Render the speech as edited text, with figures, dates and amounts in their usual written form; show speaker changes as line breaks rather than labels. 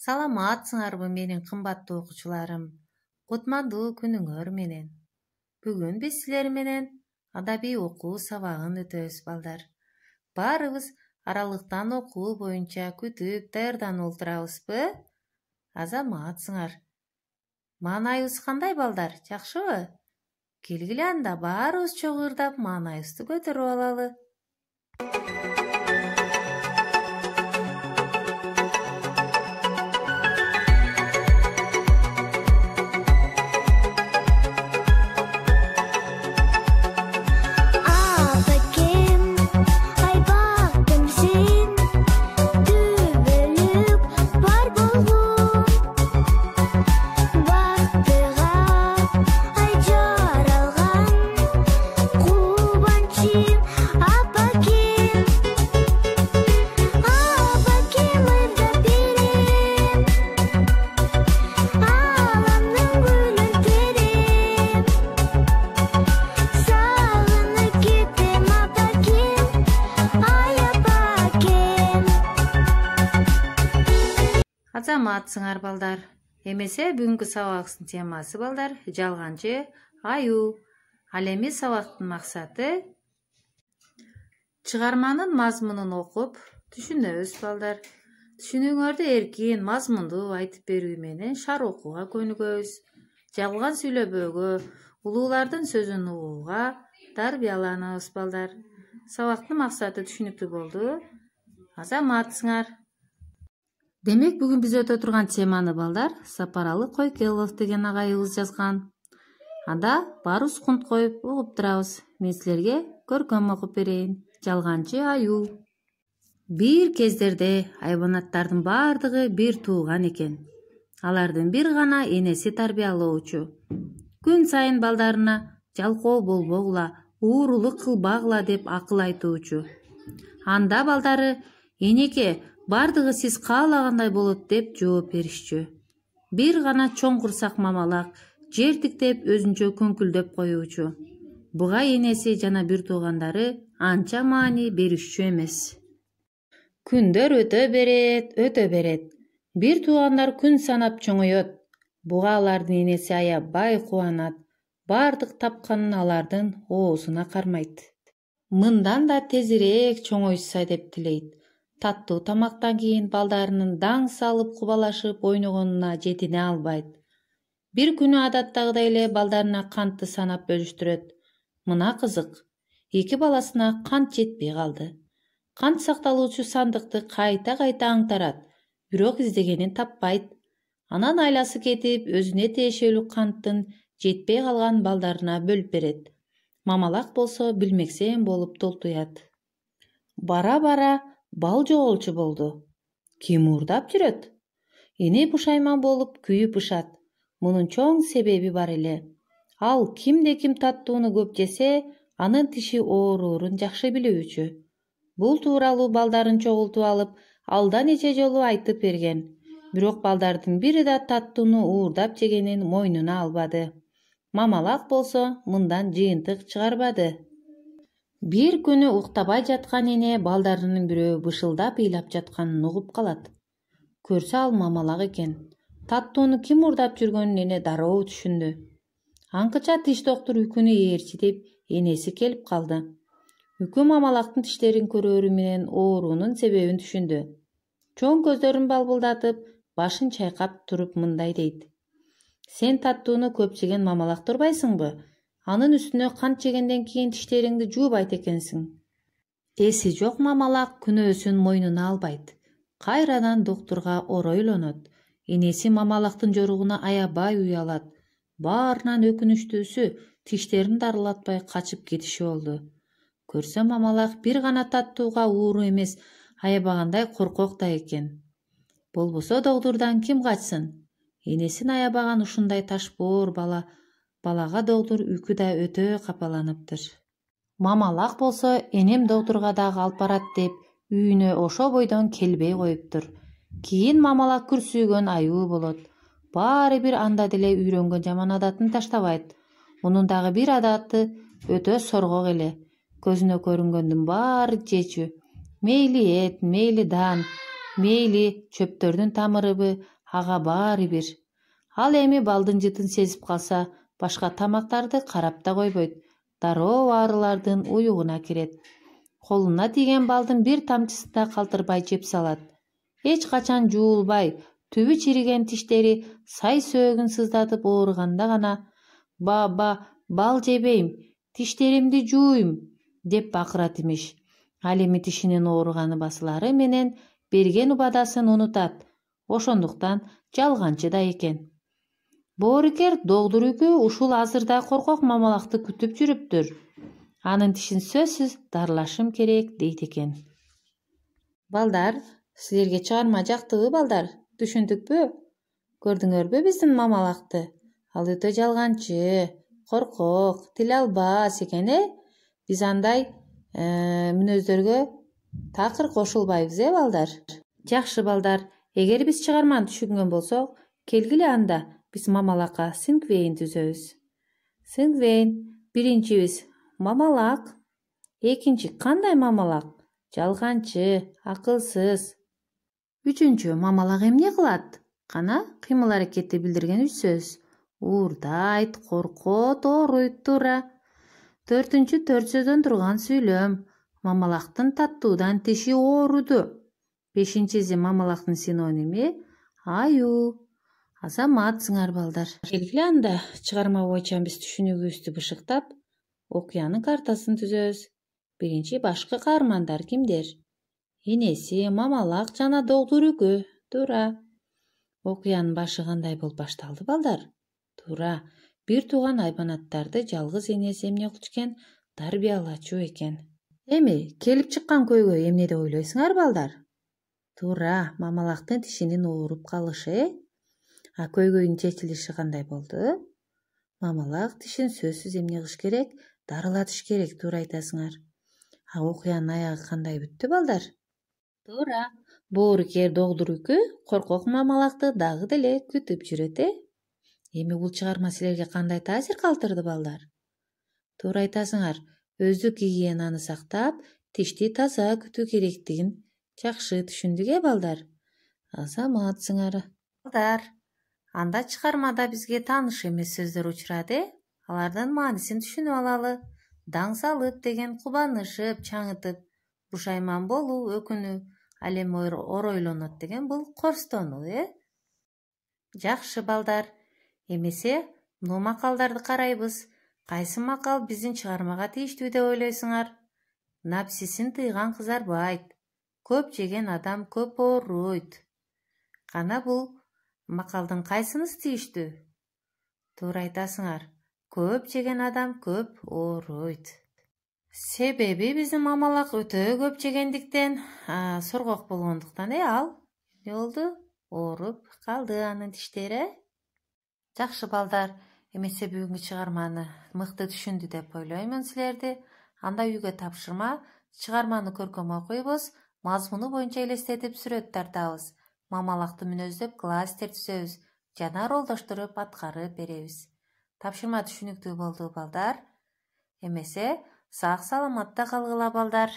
Саламатсыңарбы менин кымбаттуу окуучуларым. Кутмандуу күнүңөр менен. Бүгүн биз силер менен адабий окуу сабагын өтөбүз балдар. Баарыбыз аралыктан окуу боюнча күтүп даярданып отурабызбы? Азаматсыңар. Маанайыбыз кандай балдар, жакшыбы? Келгиле анда баарыбыз чогуу маанайыбызды көтөрүп алалы. Азаматсыңар балдар. Эмесе бүгүнкү сабагыбыздын темасы балдар жалганчы аюу. Ал эми сабактын максаты чыгарманын мазмунун окуп түшүнөбүз балдар. Түшүнүүңөрдү эркин, мазмундуу айтып берүү менен шар окууга көнүгөбүз. Жалган сүйлөбөөгө, улуулардын сөзүн угууга тарбияланабыз балдар. Сабактын максаты түшүнүктүү болду. Азаматсыңар. Демек бүгүн биз өтө турган теманы балдар Сапаралы Койкелов деген агайыбыз жазган. Анда баарыбыз кунт коюп угуп турабыз. Мен силерге көркөм окуп берейин. Жалганчы аюу. Бир кездерде айбанаттардын баардыгы бир тууган экен. Алардын бир гана энеси тарбиялоочу. Күн сайын балдарына жалкоо болбогула, уурулук кылбагыла деп акыл айтуучу. Анда балдары энеке бардыгы сиз каалагандай болот деп жооп беришчү. Бир гана чоң курсак мамалак жер тиктеп өзүнчө көңкүлдөп коюучу. Буга энеси жана бир туугандары анча маани беришчү эмес. Күндөр өтө берет. Бир туугандар күн санап чоңоет. Буга алардын энеси аябай кубанат. Бардык тапканын алардын оозуна кармайт. Мындан да тезирээк чоңоюшса деп тилейт. Таттуу тамактан кийин балдарынын даң салып кубалашып ойногонуна жетине албайт. Бир күнү адаттагыдай эле балдарына кантты санап бөлүштүрөт. Мына кызык. Эки баласына кант жетпей калды. Кант сакталуучу сандыкты кайта аңтарат, бирок издегенин таппайт. Анан айласы кетип, өзүнө тиешелүү канттын жетпей калган балдарына бөлүп берет. Мамалак болсо билмексен болуп толтуят. Бара-бара бал жоголчу болду. Ким уурдап жүрөт? Эне пушайман болуп күйүп ышат. Мунун чоң себеби бар эле. Ал кимде-ким таттууну көп жесе, анын тиши ооруурун жакшы билүүчү. Бул тууралуу балдарын чогултуп алып, алдан нече жолу айтып берген. Бирок балдардын бири да таттууну уурдап жегенин мойнуна албады. Мамалак болсо мындан жыйынтык чыгарбады. Бир күнү уктабай жаткан эне балдарынын бирөө бышылдап ыйлап жатканын угуп калат. Көрсө ал мамалак экен. Таттууну ким уурдап жүргөнүн эне дароо түшүндү. Аңкыча тиш доктур үкүнү ээрчи деп энеси келип калды. Үкү мамалактын тиштерин көрөөрү менен оорунун себебин түшүндү. Чоң көздөрүн балбылдатып, башын чайкап туруп мындай дейт. Сен таттууну көп жеген мамалак турбайсыңбы? Анын үстүнө кант жегенден кийин тиштериңди жуубайт экенсиң. Эси жок мамалак күнөөсүн мойнуна албайт. Кайрадан доктурга оройлонот. Энеси мамалактын жоругуна аябай уялат. Баарынан өкүнүчтүүсү тиштерин дарылатпай качып кетиши болду. Көрсө мамалак бир гана таттууга ууру эмес, аябагандай коркок да экен. Болбосо доктурдан ким качсын? Энесин аябаган ушундай ташбоор балага доктур үкү да өтө капаланыптыр. Мамалак болсо энем доктурга дагы алып барат деп үйүнө ошо бойдон келбей коюптур. Кийин мамалак күрсүгөн аюу болот. Баары бир анда деле үйрөнгөн жаман адатын таштабайт. Мунун дагы бир адаты өтө соргок эле. Көзүнө көрүнгөндүн баары жечү. Мейли эт, мейли дан, мейли чөптөрдүн тамырыбы, ага баары бир. Ал эми балдын жытын сезип калса, башка тамактарды карап да койбойт. Дароо арылардын уюгуна кирет. Колуна тийген балдын бир тамчысын да калтырбай жеп салат. Эч качан жуулбай, түбү чириген тиштери сай сөөгүн сыздатып ооруганда гана «Ба, бал жебейм, тиштеримди жууйм» деп бакырат имиш. Ал эми тишинин ооруганы басылары менен берген убадасын унутат. Ошондуктан жалганчы да экен. Боорукер Догдурүкү ушул азырда коркок мамалакты күтүп жүрүптүр. Анын тишин сөзсүз дарылашым керек дейт экен. Балдар, силерге чыгарма жактыбы балдар? Түшүндүкпү? Көрдүңөрбү биздин мамалакты? Ал өтө жалганчы, коркок, тил албас экен, Биз андай мүнөздөргө такыр кошулбайбыз, балдар? Жакшы балдар, эгер биз чыгарманы түшүнгөн болсок, келгиле анда биз мамалакка сингвейн түзөбүз. Сингвейн, биринчибиз мамалак, экинчи кандай мамалак? Жалганчы, акылсыз. Үчүнчү мамалак эмне кылат? Кана кыймыл аракетти билдирген үч сөз. Уурдайт, коркот, ооруйт, туура. Төртүнчү төрт сөздөн турган сүйлөм. Мамалактын таттуудан тиши ооруду. Бешинчиси мамалактын синоними аюу. Азаматсыңар балдар. Келгиле анда чыгарма боюнча биз түшүнүгүбүздү бышыктап, окуянын картасын түзөбүз. Биринчи башкы каармандар кимдер? Энеси, мамалак жана Догдурүкү. Туура. Окуянын башы кандай болуп башталды балдар? Туура. Бир тууган айбанаттарды жалгыз энеси эмне кылчу экен? Тарбиялачу экен. Эми келип чыккан көйгөй эмне деп ойлойсуңар балдар? Туура, мамалактын тишинин ооруп калышы, А көйгөйдүн чечилиши кандай болду? Мамалак тишин сөзсүз эмне кылыш керек? Дарылатыш керек, туура айтасыңар. А окуянын аягы кандай бүттү балдар? Туура. Боорукер Догдурүкү коркок мамалакты дагы деле күтүп жүрөт, Эми бул чыгарма силерге кандай таасир калтырды балдар? Туура айтасыңар. Өздүк гигиенаны сактап, тишти таза күтүү керектигин жакшы түшүндүк, балдар? Азаматсыңар. Балдар, анда чыгармада бизге тааныш эмес сөздөр учурады, Алардын маанисин түшүнүп алалы. Даңсалып деген кубанышып, чаңытып, бушайман болуу, өкүнүү, ал эми оройлонот деген бул корстонуу, Жакшы балдар. Эмесе, бул макалдарды карайбыз. Кайсы макал биздин чыгармага тийиштүү деп ойлойсуңар? Напсисин тыйган кызарбайт. Көп жеген адам көп ооруйт. Кана бул макалдын кайсынысы тийиштүү? Туура айтасыңар. Көп жеген адам көп ооруйт. Себеби биздин мамалак өтө көп жегендиктен, соргок болгондуктан, ал эмне болду? Ооруп калды анын тиштери. Жакшы балдар, эмесе бүгүнкү чыгарманы мыкты түшүндү деп ойлоймун силерди. Анда үйгө тапшырма, чыгарманы көркөм окуйбуз, мазмуну боюнча элестетип сүрөт тартабыз. Мамалакты мүнөздөп класстер түзөбүз жана ролдоштуруп аткарып беребиз. Тапшырма түшүнүктүү болду балдар. Эмесе, сак саламатта калгыла балдар.